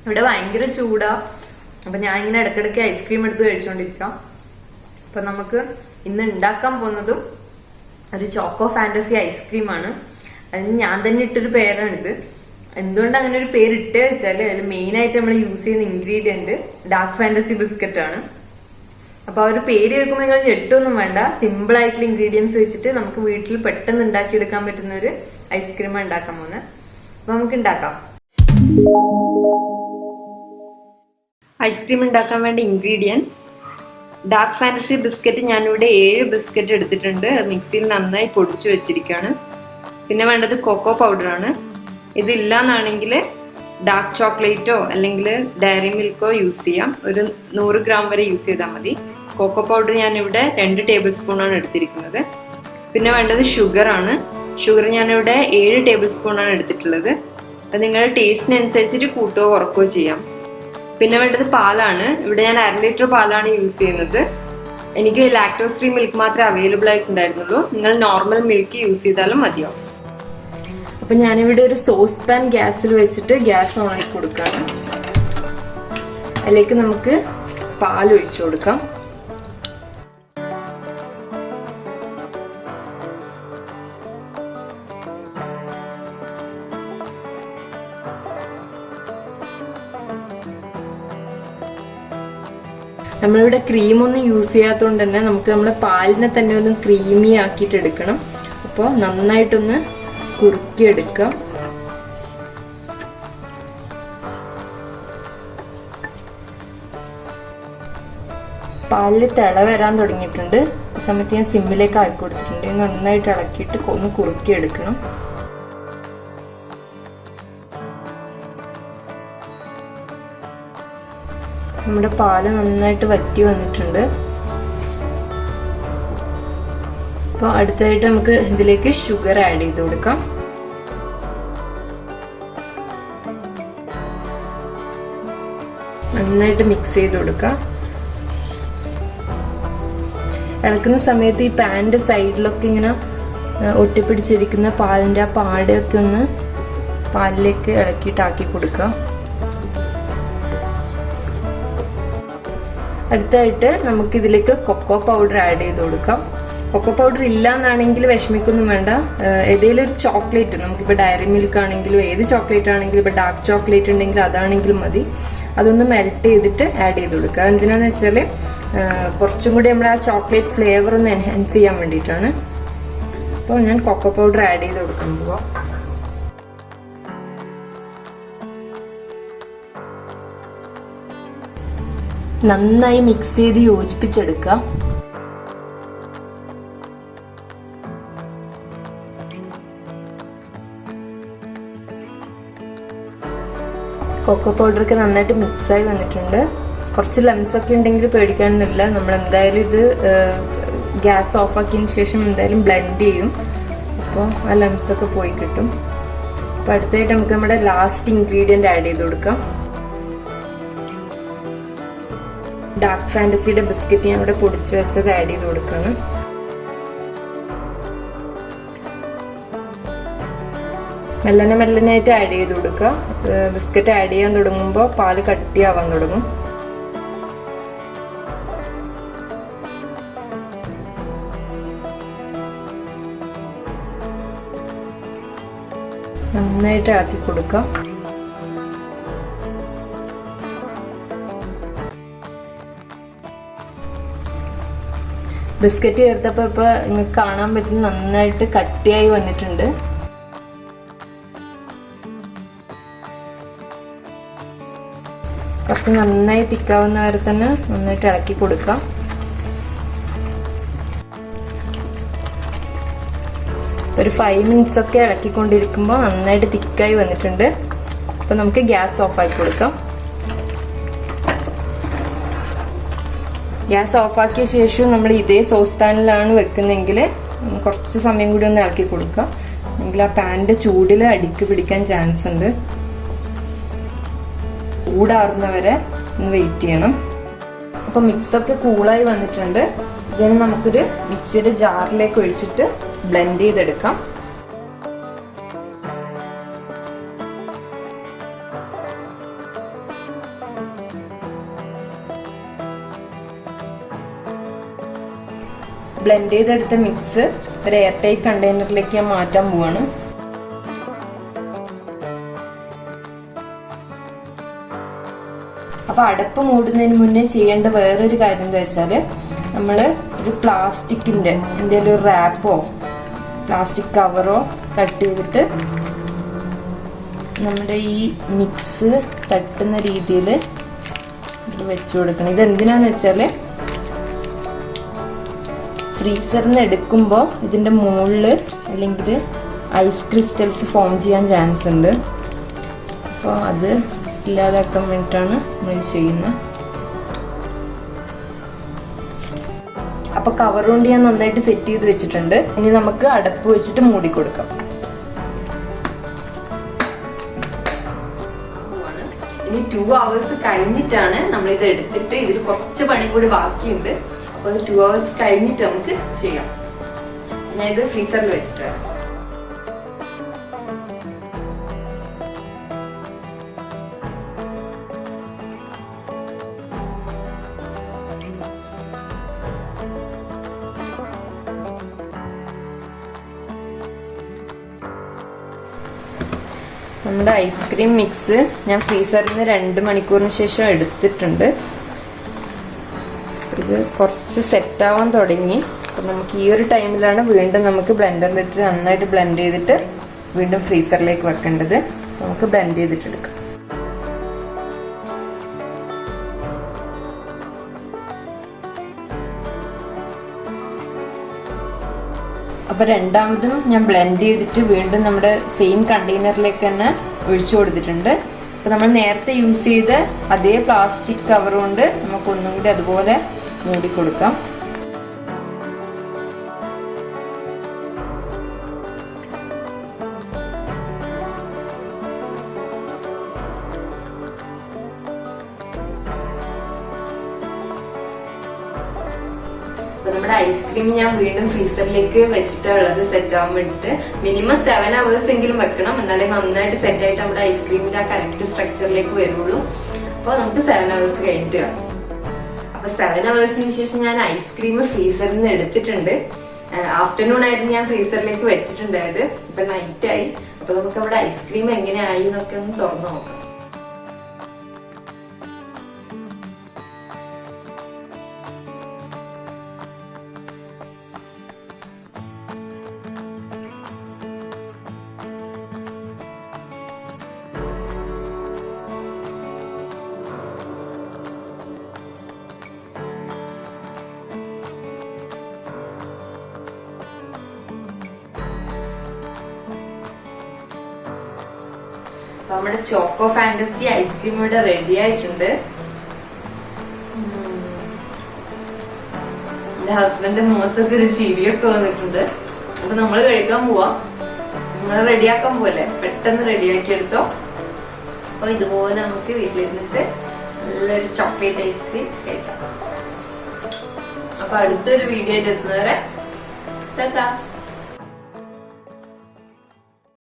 ഇവിടെ ഭയങ്കര ചൂടാ. അപ്പൊ ഞാൻ ഇങ്ങനെ ഇടയ്ക്കിടയ്ക്ക് ഐസ്ക്രീം എടുത്ത് കഴിച്ചുകൊണ്ടിരിക്കാം. അപ്പൊ നമുക്ക് ഇന്ന് ഉണ്ടാക്കാൻ പോകുന്നതും ഒരു ചോക്കോ ഫാന്റസി ഐസ്ക്രീമാണ്. അതിന് ഞാൻ തന്നെ ഇട്ടൊരു പേരാണിത്. എന്തുകൊണ്ട് അങ്ങനെ ഒരു പേര് ഇട്ട് വെച്ചാല് അതിൽ മെയിൻ ആയിട്ട് നമ്മൾ യൂസ് ചെയ്യുന്ന ഇൻഗ്രീഡിയന്റ് ഡാർക്ക് ഫാന്റസി ബിസ്ക്കറ്റ് ആണ്. അപ്പൊ ആ ഒരു പേര് വെക്കുമ്പോൾ നിങ്ങൾ ഞെട്ടൊന്നും വേണ്ട. സിമ്പിൾ ആയിട്ടുള്ള ഇൻഗ്രീഡിയൻസ് വെച്ചിട്ട് നമുക്ക് വീട്ടിൽ പെട്ടെന്ന് ഉണ്ടാക്കിയെടുക്കാൻ പറ്റുന്ന ഒരു ഐസ്ക്രീമാണ് ഉണ്ടാക്കാൻ പോകുന്നത്. അപ്പൊ നമുക്ക് ഉണ്ടാക്കാം. ഐസ്ക്രീം ഉണ്ടാക്കാൻ വേണ്ട ഇൻഗ്രീഡിയൻസ്: ഡാർക്ക് ഫാന്റസി ബിസ്ക്കറ്റ് ഞാനിവിടെ 7 ബിസ്ക്കറ്റ് എടുത്തിട്ടുണ്ട്. മിക്സിയിൽ നന്നായി പൊടിച്ചു വെച്ചിരിക്കുകയാണ്. പിന്നെ വേണ്ടത് കൊക്കോ പൗഡറാണ്. ഇതില്ലാന്നാണെങ്കിൽ ഡാർക്ക് ചോക്ലേറ്റോ അല്ലെങ്കിൽ ഡയറി മിൽക്കോ യൂസ് ചെയ്യാം. ഒരു 100 ഗ്രാം വരെ യൂസ് ചെയ്താൽ മതി. കൊക്കോ പൗഡർ ഞാനിവിടെ 2 ടേബിൾ സ്പൂണാണ് എടുത്തിരിക്കുന്നത്. പിന്നെ വേണ്ടത് ഷുഗറാണ്. ഷുഗർ ഞാനിവിടെ 7 ടേബിൾ സ്പൂണാണ് എടുത്തിട്ടുള്ളത്. അത് നിങ്ങളുടെ ടേസ്റ്റിനനുസരിച്ചിട്ട് കൂട്ടുകയോ കുറക്കുകയോ ചെയ്യാം. പിന്നെ വേണ്ടത് പാലാണ്. ഇവിടെ ഞാൻ 1/2 ലിറ്റർ പാലാണ് യൂസ് ചെയ്യുന്നത്. എനിക്ക് ലാക്ടോസ് ഫ്രീ മിൽക്ക് മാത്രമേ അവൈലബിൾ ആയിട്ടുണ്ടായിരുന്നുള്ളൂ. നിങ്ങൾ നോർമൽ മിൽക്ക് യൂസ് ചെയ്താലും മതിയാവും. അപ്പൊ ഞാനിവിടെ ഒരു സോസ് പാൻ ഗ്യാസിൽ വെച്ചിട്ട് ഗ്യാസ് ഓൺ ആക്കി കൊടുക്കുകയാണ്. അതിലേക്ക് നമുക്ക് പാൽ ഒഴിച്ചു കൊടുക്കാം. നമ്മളിവിടെ ക്രീമൊന്നും യൂസ് ചെയ്യാത്തതുകൊണ്ട് തന്നെ നമുക്ക് നമ്മുടെ പാലിനെ തന്നെ ഒന്ന് ക്രീമി ആക്കിയിട്ട് എടുക്കണം. അപ്പോൾ നന്നായിട്ടൊന്ന് കുറുക്കിയെടുക്കാം. പാലിൽ തിള വരാൻ തുടങ്ങിയിട്ടുണ്ട്. ഈ സമയത്ത് ഞാൻ സിമ്മിലേക്ക് ആക്കി കൊടുത്തിട്ടുണ്ട്. നന്നായിട്ട് ഇളക്കിയിട്ട് ഒന്ന് കുറുക്കിയെടുക്കണം. നമ്മുടെ പാല് നന്നായിട്ട് വറ്റി വന്നിട്ടുണ്ട്. അപ്പോൾ അടുത്തതായിട്ട് നമുക്ക് ഇതിലേക്ക് ഷുഗർ ആഡ് ചെയ്ത് കൊടുക്കാം. നന്നായിട്ട് മിക്സ് ചെയ്ത് കൊടുക്കാം. ഇളക്കുന്ന സമയത്ത് ഈ പാനിന്റെ സൈഡിലൊക്കെ ഇങ്ങനെ ഒട്ടിപ്പിടിച്ചിരിക്കുന്ന പാലിന്റെ ആ പാടയൊക്കെ ഒന്ന് പാലിലേക്ക് ഇളക്കിയിട്ടാക്കി കൊടുക്കാം. അടുത്തായിട്ട് നമുക്ക് ഇതിലേക്ക് കൊക്കോ പൗഡർ ആഡ് ചെയ്ത് കൊടുക്കാം. കൊക്കോ പൗഡർ ഇല്ല എന്നാണെങ്കിൽ വിഷമിക്കൊന്നും വേണ്ട. ഏതെങ്കിലും ഒരു ചോക്ലേറ്റ്, നമുക്കിപ്പോൾ ഡയറി മിൽക്ക് ആണെങ്കിലും ഏത് ചോക്ലേറ്റ് ആണെങ്കിലും, ഇപ്പോൾ ഡാർക്ക് ചോക്ലേറ്റ് ഉണ്ടെങ്കിൽ അതാണെങ്കിലും മതി. അതൊന്ന് മെൽറ്റ് ചെയ്തിട്ട് ആഡ് ചെയ്ത് കൊടുക്കുക. എന്തിനാന്ന് വെച്ചാൽ കുറച്ചും കൂടി നമ്മുടെ ആ ചോക്ലേറ്റ് ഫ്ലേവർ ഒന്ന് എൻഹാൻസ് ചെയ്യാൻ വേണ്ടിയിട്ടാണ്. അപ്പോൾ ഞാൻ കൊക്കോ പൗഡർ ആഡ് ചെയ്ത് കൊടുക്കാൻ പോവാം. നന്നായി മിക്സ് ചെയ്ത് യോജിപ്പിച്ചെടുക്കുക. കൊക്കോ പൗഡറൊക്കെ നന്നായിട്ട് മിക്സായി വന്നിട്ടുണ്ട്. കുറച്ച് ലംസ് ഒക്കെ ഉണ്ടെങ്കിൽ പേടിക്കാനൊന്നുമില്ല. നമ്മൾ എന്തായാലും ഇത് ഗ്യാസ് ഓഫ് ആക്കിയതിന് ശേഷം എന്തായാലും ബ്ലെൻഡ് ചെയ്യും. അപ്പോൾ ആ ലംസൊക്കെ പോയി കിട്ടും. അപ്പോൾ അടുത്തായിട്ട് നമുക്ക് നമ്മുടെ ലാസ്റ്റ് ഇൻഗ്രീഡിയൻ്റ് ആഡ് ചെയ്ത് കൊടുക്കാം. ഡാർക്ക് ഫാന്റസിയുടെ ബിസ്ക്കറ്റ് ഞാൻ ഇവിടെ പൊടിച്ചു വെച്ചത് ആഡ് ചെയ്ത് കൊടുക്കുകയാണ്. മെല്ലനായിട്ട് ആഡ് ചെയ്ത് കൊടുക്കുക. ബിസ്ക്കറ്റ് ആഡ് ചെയ്യാൻ തുടങ്ങുമ്പോൾ പാല് കട്ടിയാവാൻ തുടങ്ങും. നന്നായിട്ട് ഇളക്കി കൊടുക്കുക. ബിസ്ക്കറ്റ് ചേർത്തപ്പോൾ ഇപ്പോൾ നിങ്ങൾക്ക് കാണാൻ പറ്റും നന്നായിട്ട് കട്ടിയായി വന്നിട്ടുണ്ട്. കുറച്ച് നന്നായി തിക്കാവുന്ന വരെ തന്നെ നന്നായിട്ട് ഇളക്കി കൊടുക്കാം. ഒരു 5 മിനിറ്റ്സ് ഒക്കെ ഇളക്കിക്കൊണ്ടിരിക്കുമ്പോൾ നന്നായിട്ട് തിക്കായി വന്നിട്ടുണ്ട്. അപ്പോൾ നമുക്ക് ഗ്യാസ് ഓഫ് ആക്കി കൊടുക്കാം. ഗ്യാസ് ഓഫാക്കിയ ശേഷം നമ്മൾ ഇതേ സോസ് പാനിലാണ് വെക്കുന്നതെങ്കിൽ കുറച്ച് സമയം കൂടി ഒന്ന് ഇളക്കി കൊടുക്കുക. എങ്കിൽ ആ പാനിൻ്റെ ചൂടിൽ അടിക്ക് പിടിക്കാൻ ചാൻസ് ഉണ്ട്. ചൂടാറുന്നവരെ ഒന്ന് വെയിറ്റ് ചെയ്യണം. അപ്പോൾ മിക്സൊക്കെ കൂളായി വന്നിട്ടുണ്ട്. ഇതിന് നമുക്കൊരു മിക്സിയുടെ ജാറിലേക്ക് ഒഴിച്ചിട്ട് ബ്ലെൻഡ് ചെയ്തെടുക്കാം. ബ്ലെൻഡ് ചെയ്തെടുത്ത മിക്സ് ഒരു എയർ ടൈറ്റ് കണ്ടെയ്നറിലേക്ക് ഞാൻ മാറ്റാൻ പോവാണ്. അപ്പോൾ അടപ്പ് മൂടുന്നതിന് മുന്നേ ചെയ്യേണ്ട വേറൊരു കാര്യം എന്താ വെച്ചാൽ, നമ്മൾ ഒരു പ്ലാസ്റ്റിക്കിൻ്റെ എന്തെങ്കിലും ഒരു റാപ്പോ പ്ലാസ്റ്റിക് കവറോ കട്ട് ചെയ്തിട്ട് നമ്മുടെ ഈ മിക്സ് തട്ടുന്ന രീതിയിൽ ഇത് വെച്ചു കൊടുക്കണം. ഇതെന്തിനാന്ന് വെച്ചാൽ ഫ്രീസറിൽ നിന്ന് എടുക്കുമ്പോൾ ഇതിൻ്റെ മുകളിൽ അല്ലെങ്കിൽ ഐസ് ക്രിസ്റ്റൽസ് ഫോം ചെയ്യാൻ ചാൻസ് ഉണ്ട്. അപ്പോൾ അത് ഇല്ലാതാക്കാൻ വേണ്ടിയിട്ടാണ് നമ്മൾ ചെയ്യുന്നത്. അപ്പോൾ കവർ കൊണ്ട് ഞാൻ നന്നായിട്ട് സെറ്റ് ചെയ്ത് വെച്ചിട്ടുണ്ട്. ഇനി നമുക്ക് അടപ്പ് വെച്ചിട്ട് മൂടിക്കൊടുക്കാം. ഇനി 2 hours കഴിഞ്ഞിട്ടാണ് നമ്മളിത് എടുത്തിട്ട്, ഇതിൽ കുറച്ച് പണി കൂടി ബാക്കിയുണ്ട്. അപ്പോൾ അത് 2 hours കഴിഞ്ഞിട്ട് നമുക്ക് ചെയ്യാം. ഞാൻ ഇത് ഫ്രീസറിൽ വെച്ചിട്ട് വരാം. നമ്മുടെ ഐസ്ക്രീം മിക്സ് ഞാൻ ഫ്രീസറിൽ നിന്ന് 2 മണിക്കൂറിന് ശേഷം എടുത്തിട്ടുണ്ട്. ഇത് കുറച്ച് സെറ്റാവാൻ തുടങ്ങി. അപ്പം നമുക്ക് ഈ ഒരു ടൈമിലാണ് വീണ്ടും നമുക്ക് ബ്ലെൻഡറിലിട്ട് നന്നായിട്ട് ബ്ലെൻഡ് ചെയ്തിട്ട് വീണ്ടും ഫ്രീസറിലേക്ക് വെക്കേണ്ടത്. നമുക്ക് ബ്ലെൻഡ് ചെയ്തിട്ടെടുക്കാം. അപ്പോൾ രണ്ടാമതും ഞാൻ ബ്ലെൻഡ് ചെയ്തിട്ട് വീണ്ടും നമ്മുടെ സെയിം കണ്ടെയ്നറിലേക്ക് തന്നെ ഒഴിച്ചു കൊടുത്തിട്ടുണ്ട്. അപ്പോൾ നമ്മൾ നേരത്തെ യൂസ് ചെയ്ത അതേ പ്ലാസ്റ്റിക് കവർ കൊണ്ട് നമുക്കൊന്നും കൂടി അതുപോലെ മൂടിക്കൊടുക്കാം. അപ്പോൾ നമ്മുടെ ഐസ്ക്രീം ഞാൻ വീണ്ടും ഫ്രീസറിലേക്ക് വെച്ചിട്ടുള്ളത് സെറ്റ് ആവാൻ വേണ്ടിയിട്ട് മിനിമം 7 hours എങ്കിലും വെക്കണം. എന്നാലേ നന്നായിട്ട് സെറ്റ് ആയിട്ട് നമ്മുടെ ഐസ്ക്രീമിന്റെ ആ കറക്റ്റ് സ്ട്രക്ചറിലേക്ക് വരുള്ളൂ. അപ്പോൾ നമുക്ക് 7 hours കഴിഞ്ഞിട്ട് കാണാം. അപ്പോൾ 7 hoursന് ശേഷം ഞാൻ ഐസ്ക്രീം ഫ്രീസറിൽ നിന്ന് എടുത്തിട്ടുണ്ട്. ആഫ്റ്റർനൂൺ ആയിരുന്നു ഞാൻ ഫ്രീസറിലേക്ക് വെച്ചിട്ടുണ്ടായത്. ഇപ്പൊ നൈറ്റ് ആയി. അപ്പോൾ നമുക്ക് അവിടെ ഐസ്ക്രീം എങ്ങനെയായി എന്നൊക്കെ ഒന്ന് തുറന്നു നോക്കാം. നമ്മുടെ ചോക്കോ ഫാന്റസി ഐസ്ക്രീം ഇവിടെ റെഡി ആയിട്ടുണ്ട്. എന്റെ ഹസ്ബൻഡിന്റെ മുഖത്തൊക്കെ ഒരു ചിരിയൊക്കെ വന്നിട്ടുണ്ട്. അപ്പൊ നമ്മള് കഴിക്കാൻ പോവാ. നമ്മൾ റെഡിയാക്കാൻ പോവല്ലേ, പെട്ടെന്ന് റെഡിയാക്കി എടുത്തോ. അപ്പൊ ഇതുപോലെ നമുക്ക് വീട്ടിലിരുന്നിട്ട് നല്ലൊരു ചോക്ലേറ്റ് ഐസ്ക്രീം കഴിക്കാം. അപ്പൊ അടുത്തൊരു വീഡിയോ എത്തുന്നവരെ ടാറ്റാ.